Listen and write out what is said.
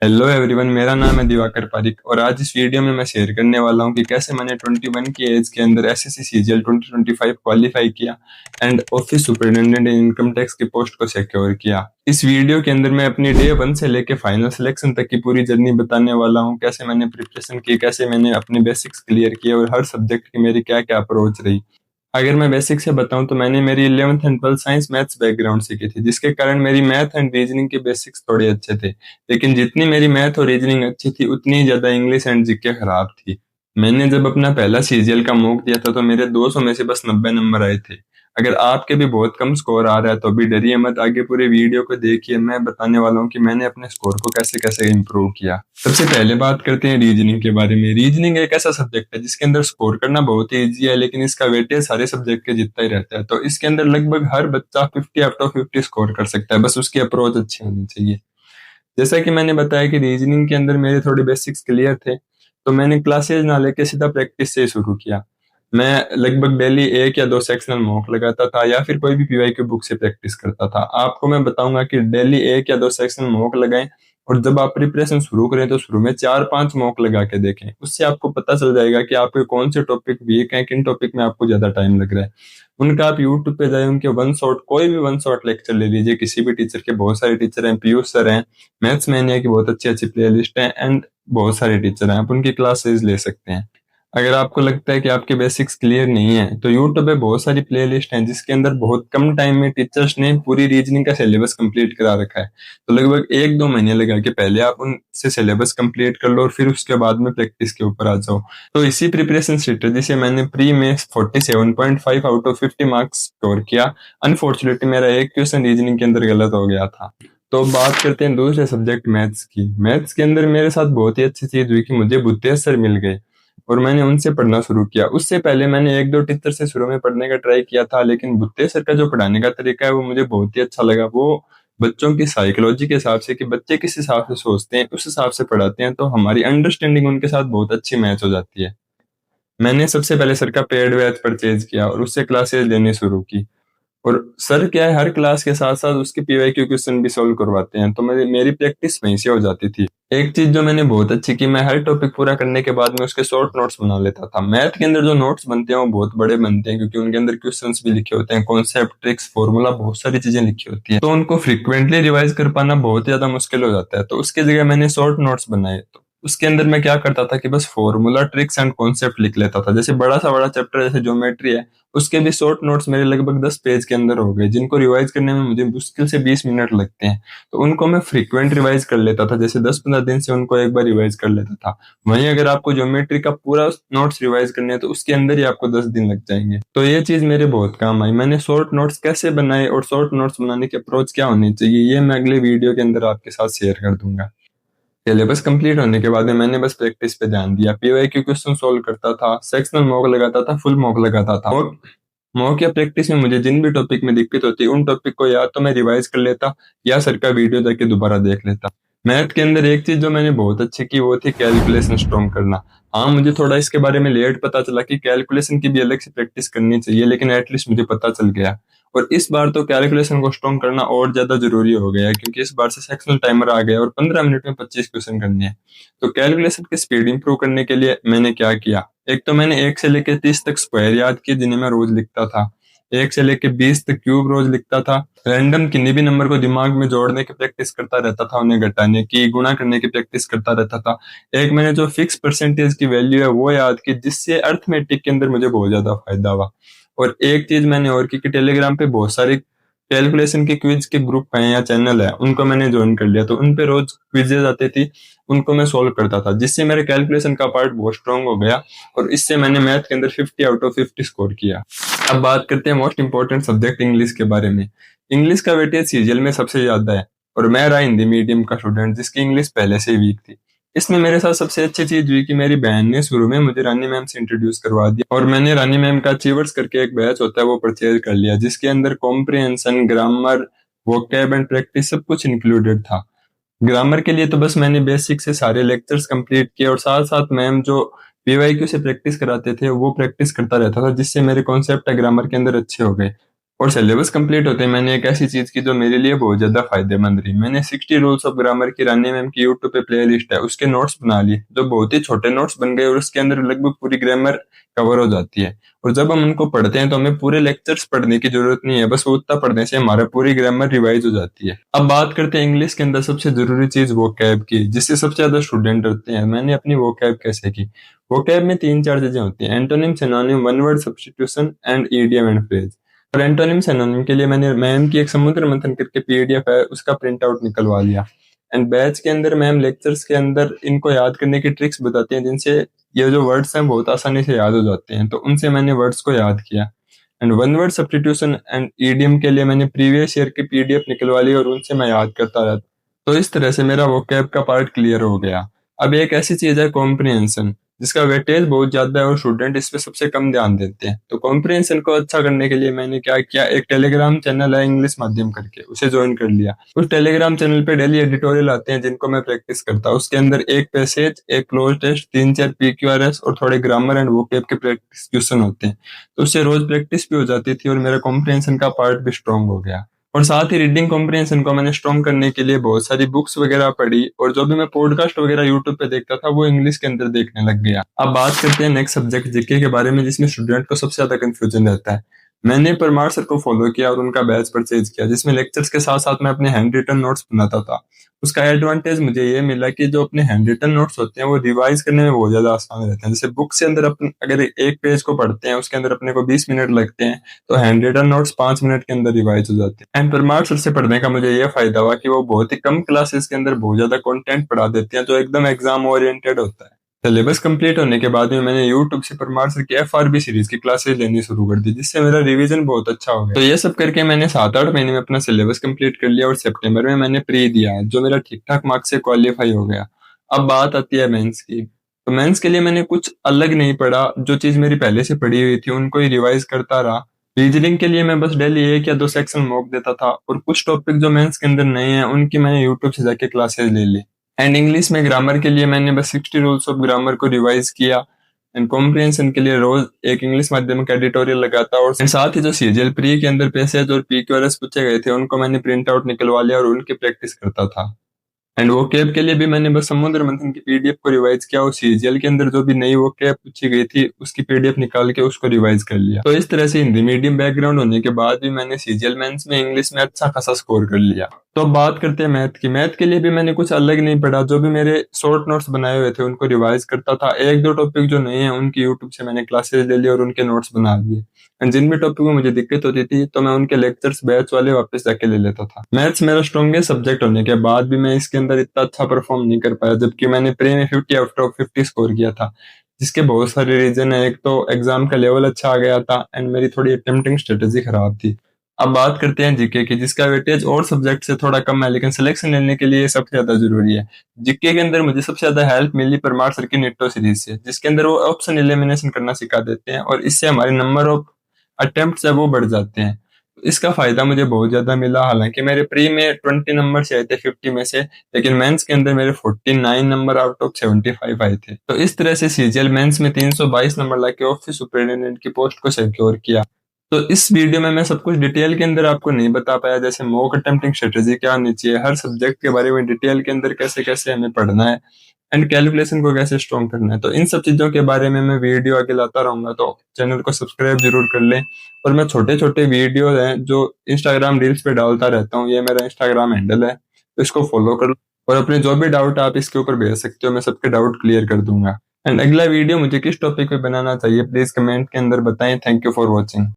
Hello everyone, मेरा नाम है दिवाकर पारिक और आज इस वीडियो में मैं शेयर करने वाला हूं कि कैसे मैंने 21 की एज के अंदर एसएससी सीजीएल 2025 क्वालिफाई किया and office superintendent in income tax की पोस्ट को सिक्योर किया। इस वीडियो के अंदर मैं अपनी डे 1 से लेके फाइनल सिलेक्शन तक की पूरी जर्नी बताने वाला हूं, कैसे मैंने प्रिपरेशन की, कैसे मैंने अपने बेसिक्स क्लियर किए और हर सब्जेक्ट की मेरी क्या क्या अप्रोच रही। अगर मैं बेसिक से बताऊं तो मैंने मेरी 11th and 12th science maths background से की थी, जिसके कारण मेरी मैथ एंड रीजनिंग के बेसिक्स थोड़े अच्छे थे। लेकिन जितनी मेरी मैथ और रीजनिंग अच्छी थी उतनी ही ज्यादा इंग्लिश एंड जीके खराब थी। मैंने जब अपना पहला सीजीएल का मॉक दिया था तो मेरे 200 में से बस 90 नंबर आए थे। अगर आपके भी बहुत कम स्कोर आ रहा है तो अभी डरिए मत, आगे पूरे वीडियो को देखिए। मैं बताने वाला हूँ कि मैंने अपने स्कोर को कैसे कैसे इम्प्रूव किया। सबसे पहले बात करते हैं रीजनिंग के बारे में। रीजनिंग एक ऐसा सब्जेक्ट है जिसके अंदर स्कोर करना बहुत ही ईजी है, लेकिन इसका वेटेज सारे सब्जेक्ट के जितना ही रहता है। तो इसके अंदर लगभग हर बच्चा 50 आउट ऑफ 50 स्कोर कर सकता है, बस उसकी अप्रोच अच्छी होनी चाहिए। जैसा कि मैंने बताया कि रीजनिंग के अंदर मेरे थोड़े बेसिक्स क्लियर थे, तो मैंने क्लासेज ना लेके सीधा प्रैक्टिस से शुरू किया। मैं लगभग डेली एक या दो सेक्शनल मॉक लगाता था या फिर कोई भी पीवाईक्यू बुक से प्रैक्टिस करता था। आपको मैं बताऊंगा कि डेली एक या दो सेक्शनल मॉक लगाएं, और जब आप प्रिपरेशन शुरू करें तो शुरू में 4-5 मॉक लगा के देखें। उससे आपको पता चल जाएगा कि आपके कौन से टॉपिक वीक हैं, किन टॉपिक में आपको ज्यादा टाइम लग रहा है। उनका आप यूट्यूब पे जाए, उनके वन शॉट, कोई भी वन शॉट लेक्चर ले लीजिए किसी भी टीचर के। बहुत सारे टीचर हैं, पीयूष सर हैं, मैथ्स मैनिया की बहुत अच्छी अच्छी प्लेलिस्ट है एंड बहुत सारे टीचर हैं, आप उनकी क्लासेस ले सकते हैं। अगर आपको लगता है कि आपके बेसिक्स क्लियर नहीं है तो यूट्यूब पे बहुत सारी प्लेलिस्ट हैं जिसके अंदर बहुत कम टाइम में टीचर्स ने पूरी रीजनिंग का सिलेबस कंप्लीट करा रखा है। तो लगभग 1-2 महीने लगा के पहले आप उनसे सिलेबस कंप्लीट कर लो और फिर उसके बाद में प्रैक्टिस के ऊपर आ जाओ। तो इसी प्रिपरेशन स्ट्रेटेजी से मैंने प्री में 47.5 आउट ऑफ 50 मार्क्स स्कोर किया। अनफॉर्चुनेटली मेरा एक क्वेश्चन रीजनिंग के अंदर गलत हो गया था। तो बात करते हैं दूसरे सब्जेक्ट मैथ्स की। मैथ्स के अंदर मेरे साथ बहुत ही अच्छी चीज हुई कि मुझे बुद्धेश सर मिल गए और मैंने उनसे पढ़ना शुरू किया। उससे पहले मैंने एक दो टीचर से शुरू में पढ़ने का ट्राई किया था, लेकिन बुत्ते सर का जो पढ़ाने का तरीका है वो मुझे बहुत ही अच्छा लगा। वो बच्चों की साइकोलॉजी के हिसाब से कि बच्चे किस हिसाब से सोचते हैं उस हिसाब से पढ़ाते हैं, तो हमारी अंडरस्टैंडिंग उनके साथ बहुत अच्छी मैच हो जाती है। मैंने सबसे पहले सर का पेड बैच परचेज किया और उससे क्लासेस लेनी शुरू की। और सर क्या है, हर क्लास के साथ साथ उसके पीवाईक्यू क्वेश्चन भी सॉल्व करवाते हैं, तो मेरी प्रैक्टिस वहीं से हो जाती थी। एक चीज जो मैंने बहुत अच्छी की, मैं हर टॉपिक पूरा करने के बाद में उसके शॉर्ट नोट्स बना लेता था। मैथ के अंदर जो नोट्स बनते हैं वो बहुत बड़े बनते हैं क्योंकि उनके अंदर क्वेश्चंस भी लिखे होते हैं, कॉन्सेप्ट, ट्रिक्स, फॉर्मूला, बहुत सारी चीजें लिखी होती हैं, तो उनको फ्रिक्वेंटली रिवाइज कर पाना बहुत ज्यादा मुश्किल हो जाता है। तो उसके जगह मैंने शॉर्ट नोट्स बनाए। तो उसके अंदर मैं क्या करता था कि बस फॉर्मूला, ट्रिक्स एंड कॉन्सेप्ट लिख लेता था। जैसे बड़ा सा बड़ा चैप्टर जैसे ज्योमेट्री है, उसके भी शॉर्ट नोट्स मेरे लगभग 10 पेज के अंदर हो गए, जिनको रिवाइज करने में मुझे मुश्किल से 20 मिनट लगते हैं। तो उनको मैं फ्रीक्वेंट रिवाइज कर लेता था, जैसे 10-15 दिन से उनको एक बार रिवाइज कर लेता था। वहीं अगर आपको ज्योमेट्री का पूरा नोट्स रिवाइज करने हैं तो उसके अंदर ही आपको 10 दिन लग जाएंगे। तो ये चीज मेरे बहुत काम आई। मैंने शॉर्ट नोट्स कैसे बनाए और शॉर्ट नोट्स बनाने की अप्रोच क्या होनी चाहिए ये मैं अगले वीडियो के अंदर आपके साथ शेयर कर दूंगा। सिलेबस कंप्लीट होने के बाद में मैंने बस प्रैक्टिस पे ध्यान दिया। पीवाईक्यू क्वेश्चन सोल्व करता था, सेक्शनल मॉक लगाता था, फुल मॉक लगाता था। मॉक या प्रैक्टिस में मुझे जिन भी टॉपिक में दिक्कत होती उन टॉपिक को या तो मैं रिवाइज कर लेता या सर का वीडियो जाके दोबारा देख लेता। मैथ के अंदर एक चीज जो मैंने बहुत अच्छी की वो थी कैलकुलेशन स्ट्रॉन्ग करना। हाँ, मुझे थोड़ा इसके बारे में लेट पता चला कि कैलकुलेशन की भी अलग से प्रैक्टिस करनी चाहिए, लेकिन एटलीस्ट मुझे पता चल गया। और इस बार तो कैलकुलेशन को स्ट्रॉन्ग करना और ज्यादा जरूरी हो गया है क्योंकि इस बार से सेक्शनल टाइमर आ गया और 15 मिनट में 25 क्वेश्चन करने हैं। तो कैलकुलेशन की स्पीड इंप्रूव करने के लिए मैंने क्या किया, एक तो मैंने 1 से लेकर 30 तक स्क्वायर याद किए जिन्हें मैं रोज लिखता था। 1 से लेकर 20 तक क्यूब रोज लिखता था। रैंडम किन्हीं भी नंबर को दिमाग में जोड़ने की प्रैक्टिस करता रहता था, उन्हें घटाने की, गुणा करने की प्रैक्टिस करता रहता था। एक मैंने जो फिक्स परसेंटेज की वैल्यू है वो याद की, जिससे अर्थमेटिक के अंदर मुझे बहुत ज्यादा फायदा हुआ। और एक चीज मैंने और की कि टेलीग्राम पे बहुत सारे कैलकुलेशन के क्विज के ग्रुप हैं या चैनल है, उनको मैंने ज्वाइन कर लिया। तो उन पे रोज क्विजेज आती थी, उनको मैं सॉल्व करता था, जिससे मेरे कैलकुलेशन का पार्ट बहुत स्ट्रांग हो गया और इससे मैंने मैथ के अंदर 50 आउट ऑफ 50 स्कोर किया। अब बात करते हैं मोस्ट इंपॉर्टेंट सब्जेक्ट इंग्लिश के बारे में। इंग्लिश का वेटेज सीजीएल में सबसे ज्यादा है और मैं रहा हिंदी मीडियम का स्टूडेंट जिसकी इंग्लिश पहले से ही वीक थी। इसमें मेरे साथ सबसे अच्छी चीज हुई कि मेरी बहन ने शुरू में मुझे रानी मैम से इंट्रोड्यूस करवा दिया और मैंने रानी मैम का अचीवर्स करके एक बैच होता है वो परचेज कर लिया, जिसके अंदर comprehension, grammar, vocab and practice सब कुछ इंक्लूडेड था। ग्रामर के लिए तो बस मैंने बेसिक से सारे लेक्चर्स कंप्लीट किए और साथ साथ मैम जो पीवाईक्यू से प्रैक्टिस कराते थे वो प्रैक्टिस करता रहता था, जिससे मेरे कॉन्सेप्ट ग्रामर के अंदर अच्छे हो गए। और सिलेबस कंप्लीट होते ही मैंने एक ऐसी चीज की जो मेरे लिए बहुत ज्यादा फायदेमंद रही। मैंने 60 रूल्स ऑफ ग्रामर की रानी मैम की यूट्यूब पे प्ले लिस्ट है, उसके नोट्स बना लिए, जो बहुत ही छोटे नोट्स बन गए और उसके अंदर लगभग पूरी ग्रामर कवर हो जाती है। और जब हम उनको पढ़ते हैं तो हमें पूरे लेक्चर्स पढ़ने की जरूरत नहीं है, बस वो उतना पढ़ने से हमारा पूरी ग्रामर रिवाइज हो जाती है। अब बात करते हैं इंग्लिश के अंदर सबसे जरूरी चीज वोकैब की, जिससे सबसे ज्यादा स्टूडेंट डरते हैं। मैंने अपनी वोकैब कैसे की? वोकैब में तीन चार चीजें होती हैं: antonym, synonym, one word substitution and idiom and phrase. और एंटोनिम सिनोनिम के लिए मैंने मैम की एक समुद्र मंथन करके पीडीएफ है, उसका प्रिंट आउट निकलवा लिया। एंड बैच के अंदर मैम लेक्चर्स के अंदर इनको याद करने की ट्रिक्स बताती हैं, जिनसे ये जो वर्ड्स हैं बहुत आसानी से याद हो जाते हैं, तो उनसे मैंने वर्ड्स को याद किया। And one word substitution and idiom के लिए मैंने प्रीवियस ईयर की पीडीएफ निकलवा ली और उनसे मैं याद करता रहता। तो इस तरह से मेरा वोकैब का पार्ट क्लियर हो गया। अब एक ऐसी चीज है कॉम्प्रिहेंशन, जिसका वेटेज बहुत ज्यादा है और स्टूडेंट इस पे सबसे कम ध्यान देते हैं। तो कॉम्प्रिहेंशन को अच्छा करने के लिए मैंने क्या किया, एक टेलीग्राम चैनल है इंग्लिश माध्यम करके, उसे ज्वाइन कर लिया। उस टेलीग्राम चैनल पे डेली एडिटोरियल आते हैं जिनको मैं प्रैक्टिस करता हूँ। उसके अंदर एक पैसेज, एक क्लोज टेस्ट, तीन चार पीक्यूआरएस और थोड़े ग्रामर एंड वोकैब के प्रैक्टिस क्वेश्चन होते हैं। तो उससे रोज प्रैक्टिस भी हो जाती थी और मेरा कॉम्प्रिहेंशन का पार्ट भी स्ट्रांग हो गया। और साथ ही रीडिंग कॉम्प्रिहेंशन को मैंने स्ट्रॉन्ग करने के लिए बहुत सारी बुक्स वगैरह पढ़ी, और जो भी मैं पॉडकास्ट वगैरह यूट्यूब पे देखता था वो इंग्लिश के अंदर देखने लग गया। अब बात करते हैं नेक्स्ट सब्जेक्ट जीके के बारे में, जिसमें स्टूडेंट को सबसे ज्यादा कंफ्यूजन रहता है। मैंने परमार सर को फॉलो किया और उनका बैच परचेज किया, जिसमें लेक्चर्स के साथ साथ मैं अपने हैंड रिटन नोट्स बनाता था। उसका एडवांटेज मुझे ये मिला कि जो अपने हैंड रिटन नोट्स होते हैं वो रिवाइज करने में बहुत ज्यादा आसान रहते हैं। जैसे बुक से अंदर अपन अगर एक पेज को पढ़ते हैं उसके अंदर अपने को 20 मिनट लगते हैं, तो हैंड रिटन नोट्स 5 मिनट के अंदर रिवाइज हो जाते हैं। एंड परमार सर से पढ़ने का मुझे ये फायदा हुआ कि वो बहुत ही कम क्लासेस के अंदर बहुत ज्यादा कंटेंट पढ़ा देते हैं, जो एकदम एग्जाम ओरिएंटेड होता है। सिलेबस कंप्लीट होने के बाद में मैंने यूट्यूब से परमार सर की एफआरबी सीरीज की क्लासेस लेनी शुरू कर दी, जिससे मेरा रिवीजन बहुत अच्छा हो गया। तो ये सब करके मैंने 7-8 महीने में अपना सिलेबस कंप्लीट कर लिया और सितंबर में मैंने प्री दिया, जो मेरा ठीक ठाक मार्क्स से क्वालिफाई हो गया। अब बात आती है मेंस की। तो मेंस के लिए मैंने कुछ अलग नहीं पढ़ा, जो चीज मेरी पहले से पढ़ी हुई थी उनको ही रिवाइज करता रहा। रीजनिंग के लिए मैं बस डेली 1 या 2 सेक्शन मॉक देता था, और कुछ टॉपिक जो मेंस के अंदर नए हैं उनकी मैंने यूट्यूब से जाके क्लासेस ले ली। एंड इंग्लिश में ग्रामर के लिए मैंने बस 60 रूल्स ऑफ ग्रामर को रिवाइज किया। एंड कॉम्प्रिहेंशन के लिए रोज एक इंग्लिश माध्यम का एडिटोरियल लगाता, और साथ ही जो सीजीएल प्री के अंदर पैसेज और पीक्यूआरएस पूछे गए थे उनको मैंने प्रिंट आउट निकलवा लिया और उनकी प्रैक्टिस करता था। एंड वो कैब के लिए भी मैंने बस समुद्र मंथन की पीडीएफ को रिवाइज किया और सीजीएल के अंदर जो भी नई वो कैब पूछी गई थी उसकी पीडीएफ निकाल के उसको रिवाइज कर लिया। तो इस तरह से हिंदी मीडियम बैकग्राउंड होने के बाद भी मैंने सीजीएल मेंस में इंग्लिश में अच्छा खासा स्कोर कर लिया। तो अब बात करते हैं मैथ की। मैथ के लिए भी मैंने कुछ अलग नहीं पढ़ा, जो भी मेरे शॉर्ट नोट्स बनाए हुए थे उनको रिवाइज करता था। 1-2 टॉपिक जो नए हैं उनकी यूट्यूब से मैंने क्लासेस ले ली और उनके नोट्स बना लिए। एंड जिन भी टॉपिक में मुझे दिक्कत होती थी तो मैं उनके लेक्चर्स बैच वाले वापस जाके ले लेता था। मैथ्स मेरा स्ट्रॉन्गेस्ट सब्जेक्ट होने के बाद भी मैं इसके अंदर इतना अच्छा परफॉर्म नहीं कर पाया, जबकि मैंने प्री में 50 आउट ऑफ 50 स्कोर किया था, जिसके बहुत सारे रीजन है। एक तो एग्जाम का लेवल अच्छा आ गया था एंड मेरी थोड़ी अटेम्प्टिंग स्ट्रेटेजी खराब थी। अब बात करते हैं जीके की, जिसका वेटेज और सब्जेक्ट से थोड़ा कम है, लेकिन सिलेक्शन लेने के लिए ये सबसे ज्यादा जरूरी है। जीके के अंदर मुझे सबसे ज्यादा हेल्प मिली परमार सर की निट्टो सीरीज से, जिसके अंदर वो ऑप्शन एलिमिनेशन करना सिखा देते हैं और इससे हमारे नंबर ऑफ अटेम्प्ट है वो बढ़ जाते हैं। इसका फायदा मुझे बहुत ज्यादा मिला। हालांकि मेरे प्री में 20 नंबर से आए थे 50 में से, लेकिन मेंस के अंदर मेरे 49 नंबर आउट ऑफ 75 आए थे। तो इस तरह से सीजीएल मेंस में 322 नंबर लाके ऑफिस सुपरिटेंडेंट की पोस्ट को सिक्योर किया। तो इस वीडियो में मैं सब कुछ डिटेल के अंदर आपको नहीं बता पाया, जैसे मॉक अटेम्प्टिंग स्ट्रेटेजी क्या होनी चाहिए, हर सब्जेक्ट के बारे में डिटेल के अंदर कैसे कैसे हमें पढ़ना है एंड कैलकुलेशन को कैसे स्ट्रॉन्ग करना है। तो इन सब चीजों के बारे में मैं वीडियो आगे लाता रहूंगा, तो चैनल को सब्सक्राइब जरूर कर लें। और मैं छोटे छोटे वीडियो हैं जो इंस्टाग्राम रील्स पे डालता रहता हूँ, ये मेरा इंस्टाग्राम हैंडल है, तो इसको फॉलो कर लो। और अपने जो भी डाउट आप इसके ऊपर भेज सकते हो, मैं सबके डाउट क्लियर कर दूंगा। एंड अगला वीडियो मुझे किस टॉपिक पे बनाना चाहिए प्लीज कमेंट के अंदर बताएं। Thank you for watching.